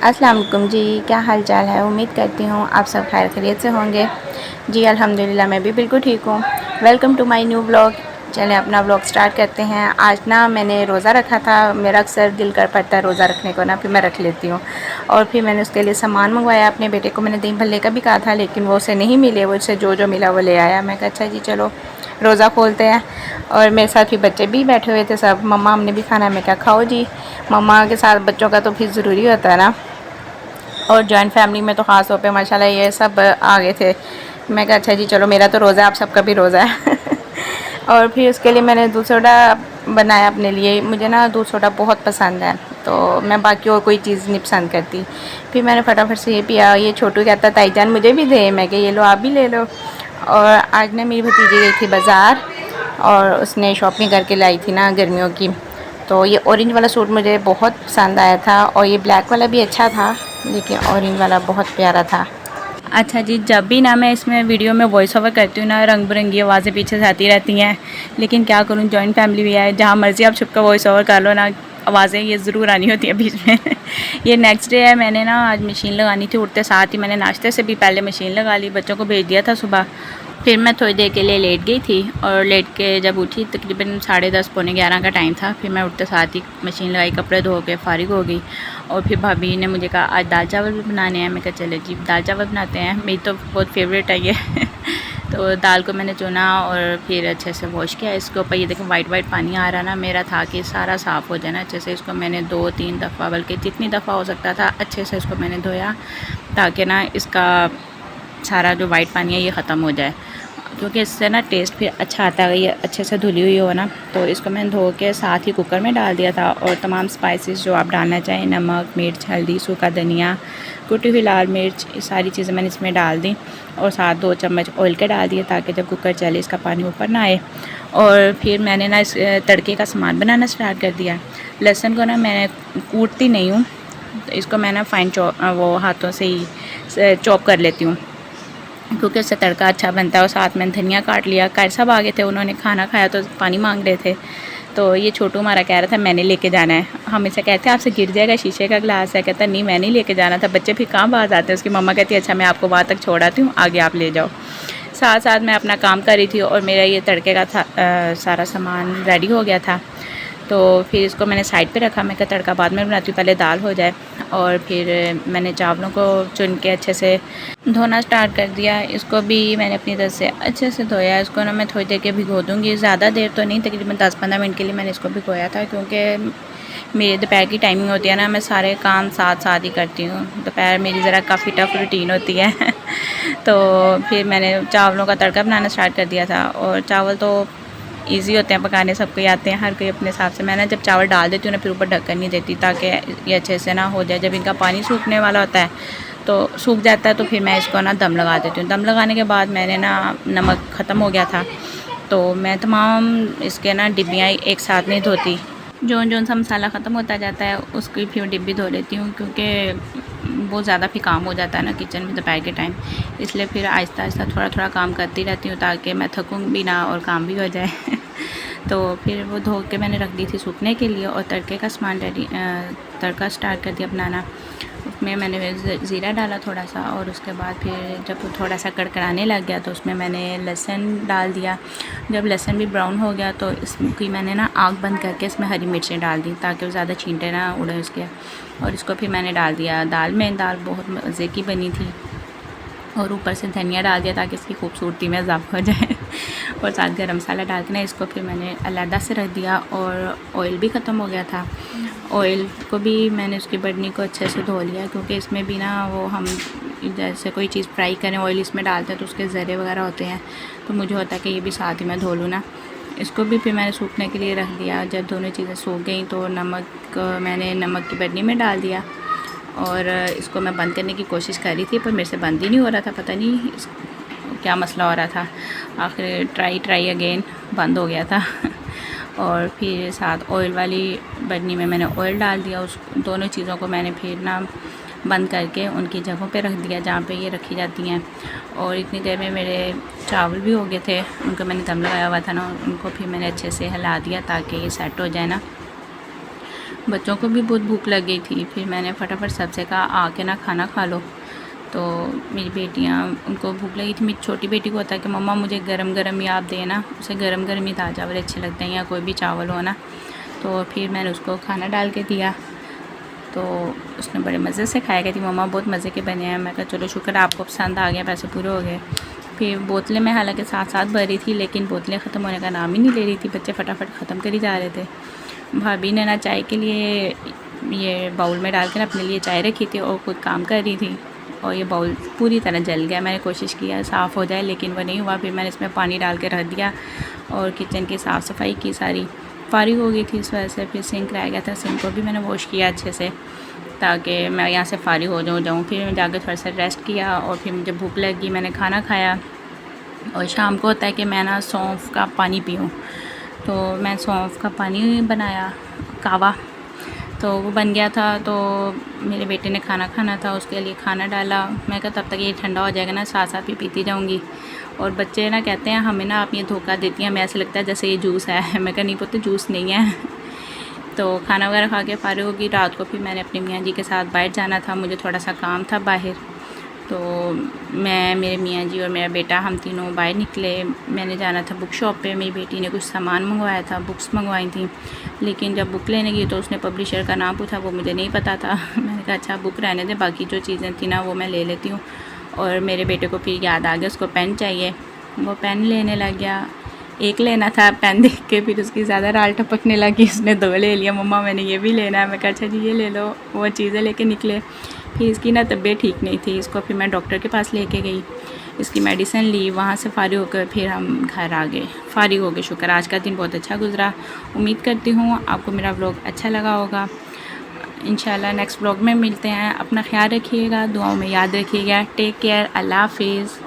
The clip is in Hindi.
अस्सलाम वालेकुम जी, क्या हाल चाल है। उम्मीद करती हूँ आप सब खैर खैरियत से होंगे। जी अल्हम्दुलिल्लाह मैं भी बिल्कुल ठीक हूँ। Welcome to my new blog. चलें अपना ब्लॉग स्टार्ट करते हैं। आज ना मैंने रोज़ा रखा था। मेरा अक्सर दिल कर पड़ता है रोज़ा रखने को ना, फिर मैं रख लेती हूँ। और फिर मैंने उसके लिए सामान मंगवाया। अपने बेटे को मैंने दही भल्ले का भी कहा था, लेकिन वो उसे नहीं मिले। वो उसे जो जो मिला वो ले आया। मैं कहा अच्छा जी चलो रोज़ा खोलते हैं। और मेरे साथ भी बच्चे भी बैठे हुए थे सब। मम्मा हमने भी खाना है। मैं क्या खाओ जी। मम्मा के साथ बच्चों का तो फिर ज़रूरी होता है ना। और जॉइंट फैमिली में तो ख़ास तौर पे माशाल्लाह ये सब आ गए थे। मैं कहा अच्छा जी चलो मेरा तो रोज़ा है, आप सबका भी रोज़ा है। और फिर उसके लिए मैंने दूध सोडा बनाया अपने लिए। मुझे ना दूध सोडा बहुत पसंद है, तो मैं बाकी और कोई चीज़ नहीं पसंद करती। फिर मैंने फटाफट से ये पिया। ये छोटू कहता ताई जान मुझे भी दे। मैं कहा ये लो आप भी ले लो। और आज ना मेरी भतीजी गई थी बाज़ार और उसने शॉपिंग करके लाई थी ना गर्मियों की। तो ये ऑरेंज वाला सूट मुझे बहुत पसंद आया था और ये ब्लैक वाला भी अच्छा था, लेकिन ऑरेंज वाला बहुत प्यारा था। अच्छा जी, जब भी ना मैं इसमें वीडियो में वॉइस ओवर करती हूँ ना, रंग बिरंगी आवाज़ें पीछे से आती रहती हैं। लेकिन क्या करूँ, जॉइंट फैमिली भी है, जहाँ मर्ज़ी आप छुप कर वॉइस ओवर कर लो ना, आवाज़ें ये ज़रूर आनी होती है बीच में। ये नेक्स्ट डे है। मैंने ना आज मशीन लगानी थी। उठते साथ ही मैंने नाश्ते से भी पहले मशीन लगा ली। बच्चों को भेज दिया था सुबह। फिर मैं थोड़ी देर के लिए लेट गई थी और लेट के जब उठी तकरीबन 10:30 पौने 11 का टाइम था। फिर मैं उठते साथ ही मशीन लगाई, कपड़े धो के फ़ारिग हो गई। और फिर भाभी ने मुझे कहा आज दाल चावल भी बनाने हैं। मैं कहा चले जी दाल चावल बनाते हैं, मेरी तो बहुत फेवरेट है ये। तो दाल को मैंने चुना और फिर अच्छे से वॉश किया। इसके ऊपर ये देखें वाइट वाइट पानी आ रहा ना, मेरा था कि सारा साफ़ हो जाए ना अच्छे से। इसको मैंने 2-3 दफ़ा, बल्कि जितनी दफ़ा हो सकता था अच्छे से इसको मैंने धोया, ताकि ना इसका सारा जो वाइट पानी है ये ख़त्म हो जाए, क्योंकि इससे ना टेस्ट फिर अच्छा आता है। ये अच्छे से धुली हुई हो ना। तो इसको मैंने धो के साथ ही कुकर में डाल दिया था और तमाम स्पाइसेस जो आप डालना चाहें, नमक, मिर्च, हल्दी, सूखा धनिया, कुटी हुई लाल मिर्च, ये सारी चीज़ें मैंने इसमें डाल दी। और साथ 2 चम्मच ऑयल के डाल दिए, ताकि जब कुकर चले इसका पानी ऊपर ना आए। और फिर मैंने ना इस तड़के का सामान बनाना स्टार्ट कर दिया। लहसुन को ना मैं कूटती नहीं हूँ, इसको मैं ना फाइन वो हाथों से ही चॉप कर लेती हूँ, क्योंकि उससे तड़का अच्छा बनता है। और साथ में धनिया काट लिया। कार सब आ गए थे, उन्होंने खाना खाया तो पानी मांग रहे थे। तो ये छोटू हमारा कह रहा था मैंने लेके जाना है। हम इसे कहते हैं आपसे गिर जाएगा, शीशे का गिलास है। कहता नहीं मैं नहीं लेके जाना था। बच्चे फिर कहाँ बाज आते हैं। उसकी मम्मा कहती है अच्छा मैं आपको वहाँ तक छोड़ आती हूँ, आगे आप ले जाओ। साथ साथ मैं अपना काम कर रही थी और मेरा ये तड़के का था सारा सामान रेडी हो गया था। तो फिर इसको मैंने साइड पे रखा। मैं कहा तड़का बाद में बनाती हूँ, पहले दाल हो जाए। और फिर मैंने चावलों को चुन के अच्छे से धोना स्टार्ट कर दिया। इसको भी मैंने अपनी तरफ से अच्छे से धोया। इसको ना मैं थोड़ी देर के भिगो दूँगी, ज़्यादा देर तो नहीं, तकरीबन 10-15 मिनट के लिए मैंने इसको भिगोया था, क्योंकि मेरे दोपहर की टाइमिंग होती है ना, मैं सारे काम साथ साथ ही करती हूँ। दोपहर मेरी ज़रा काफ़ी टफ रूटीन होती है। तो फिर मैंने चावलों का तड़का बनाना स्टार्ट कर दिया था। और चावल तो ईज़ी होते हैं पकाने, सबको ही आते हैं, हर कोई अपने हिसाब से। मैं ना जब चावल डाल देती हूँ ना, फिर ऊपर ढक्कन नहीं देती, ताकि ये अच्छे से ना हो जाए। जब इनका पानी सूखने वाला होता है तो सूख जाता है, तो फिर मैं इसको ना दम लगा देती हूँ। दम लगाने के बाद मैंने ना नमक ख़त्म हो गया था, तो मैं तमाम इसके ना डिब्बियाँ एक साथ नहीं धोती। जो सा मसाला ख़त्म होता जाता है उसकी फिर डिब्बी धो लेती हूँ, क्योंकि बहुत ज़्यादा फिर काम हो जाता है ना किचन में दोपहर के टाइम। इसलिए फिर आहिस्ता आहिस्ता थोड़ा थोड़ा काम करती रहती हूँ, ताकि मैं थकूँ भी ना और काम भी हो जाए। तो फिर वो धो के मैंने रख दी थी सूखने के लिए। और तड़के का सामान रेडी, तड़का स्टार्ट कर दिया बनाना। उसमें मैंने ज़ीरा डाला थोड़ा सा, और उसके बाद फिर जब वो थोड़ा सा कड़कड़ाने लग गया तो उसमें मैंने लहसुन डाल दिया। जब लहसुन भी ब्राउन हो गया तो इसकी मैंने ना आग बंद करके इसमें हरी मिर्चें डाल दी, ताकि वो ज़्यादा छींटे ना उड़े उसके। और इसको फिर मैंने डाल दिया दाल में। दाल बहुत मज़े की बनी थी। और ऊपर से धनिया डाल दिया, ताकि इसकी खूबसूरती में इजाफा हो जाए। और साथ गरम मसाला डाल के ना इसको फिर मैंने अलहदा से रख दिया। और ऑयल भी ख़त्म हो गया था। ऑयल को भी मैंने उसकी बर्नी को अच्छे से धो लिया, क्योंकि इसमें भी ना वो हम जैसे कोई चीज़ फ्राई करें ऑयल इसमें डालते हैं तो उसके ज़रे वगैरह होते हैं, तो मुझे होता है कि ये भी साथ ही मैं धो लूँ ना। इसको भी फिर मैंने सूखने के लिए रख दिया। जब दोनों चीज़ें सूख गई तो नमक मैंने नमक की बर्नी में डाल दिया। और इसको मैं बंद करने की कोशिश कर रही थी, पर मेरे से बंद ही नहीं हो रहा था। पता नहीं क्या मसला हो रहा था। आखिर ट्राई अगेन बंद हो गया था। और फिर साथ ऑयल वाली बर्नी में मैंने ऑयल डाल दिया। उस दोनों चीज़ों को मैंने फिर ना बंद करके उनकी जगहों पे रख दिया, जहाँ पे ये रखी जाती हैं। और इतनी देर में मेरे चावल भी हो गए थे, उनको मैंने दम लगाया हुआ था ना, उनको फिर मैंने अच्छे से हिला दिया, ताकि ये सेट हो जाए ना। बच्चों को भी बहुत भूख लग गई थी। फिर मैंने फटाफट सबसे कहा आके ना खाना खा लो। तो मेरी बेटियां, उनको भूख लगी थी। मेरी छोटी बेटी को होता है कि मम्मा मुझे गरम गरम ही आप देना, उसे गरम गरम ही दाल चावल अच्छे लगते हैं या कोई भी चावल हो ना। तो फिर मैंने उसको खाना डाल के दिया तो उसने बड़े मज़े से खाया। कहती मम्मा बहुत मज़े के बने हैं। मैं कहा चलो शुक्र आपको पसंद आ गया, पैसे पूरे हो गए। फिर बोतलें मैं हालांकि साथ साथ भर रही थी लेकिन बोतलें ख़त्म होने का नाम ही नहीं ले रही थी। बच्चे फटाफट ख़त्म करी जा रहे थे। भाभी ने ना चाय के लिए ये बाउल में डाल कर अपने लिए चाय रखी थी और खुद काम कर रही थी और ये बाउल पूरी तरह जल गया। मैंने कोशिश किया साफ़ हो जाए लेकिन वो नहीं हुआ। फिर मैंने इसमें पानी डाल के रख दिया और किचन की साफ़ सफाई की, सारी फारिग हो गई थी इस वजह से। फिर सिंक रह गया था, सिंक को भी मैंने वॉश किया अच्छे से ताकि मैं यहाँ से फारिग हो जाऊँ। फिर मैं जाकर थोड़ा सा रेस्ट किया और फिर मुझे भूख लगी, मैंने खाना खाया। और शाम को होता है कि मैं ना सौंफ का पानी पीऊँ, तो मैं सौंफ का पानी बनाया, कावा, तो वो बन गया था। तो मेरे बेटे ने खाना खाना था, उसके लिए खाना डाला। मैं कहा तब तक ये ठंडा हो जाएगा ना, साथ साथ भी पीती जाऊँगी। और बच्चे ना कहते हैं हमें ना आप ये धोखा देती हैं, हमें ऐसे लगता है जैसे ये जूस है। मैं कहा नहीं पुत्र जूस नहीं है। तो खाना वगैरह खा के फारिग होगी। रात को फिर मैंने अपने मियाँ जी के साथ बाहर जाना था, मुझे थोड़ा सा काम था बाहर। तो मैं, मेरे मियाँ जी और मेरा बेटा, हम तीनों बाहर निकले। मैंने जाना था बुक शॉप पे। मेरी बेटी ने कुछ सामान मंगवाया था, बुक्स मंगवाई थी। लेकिन जब बुक लेने गई तो उसने पब्लिशर का नाम पूछा, वो मुझे नहीं पता था। मैंने कहा अच्छा बुक रहने दे, बाकी जो चीज़ें थी ना वो मैं ले लेती हूँ। और मेरे बेटे को फिर याद आ गया उसको पेन चाहिए, वो पेन लेने लग गया। एक लेना था, पेन देख के फिर उसकी ज़्यादा राल टपकने लगी, उसने 2 ले लिया। मम्मा मैंने ये भी लेना है। मैं कहा अच्छा जी ये ले लो। वो चीज़ें लेके निकले। फिर इसकी ना तबीयत ठीक नहीं थी, इसको फिर मैं डॉक्टर के पास लेके गई, इसकी मेडिसिन ली। वहाँ से फारिग होकर फिर हम घर आ गए। फारिग हो गए, शुक्र आज का दिन बहुत अच्छा गुजरा। उम्मीद करती हूँ आपको मेरा व्लॉग अच्छा लगा होगा। इंशाल्लाह नेक्स्ट व्लॉग में मिलते हैं। अपना ख्याल रखिएगा, दुआओं में याद रखिएगा। टेक केयर, अल्लाह हाफिज़।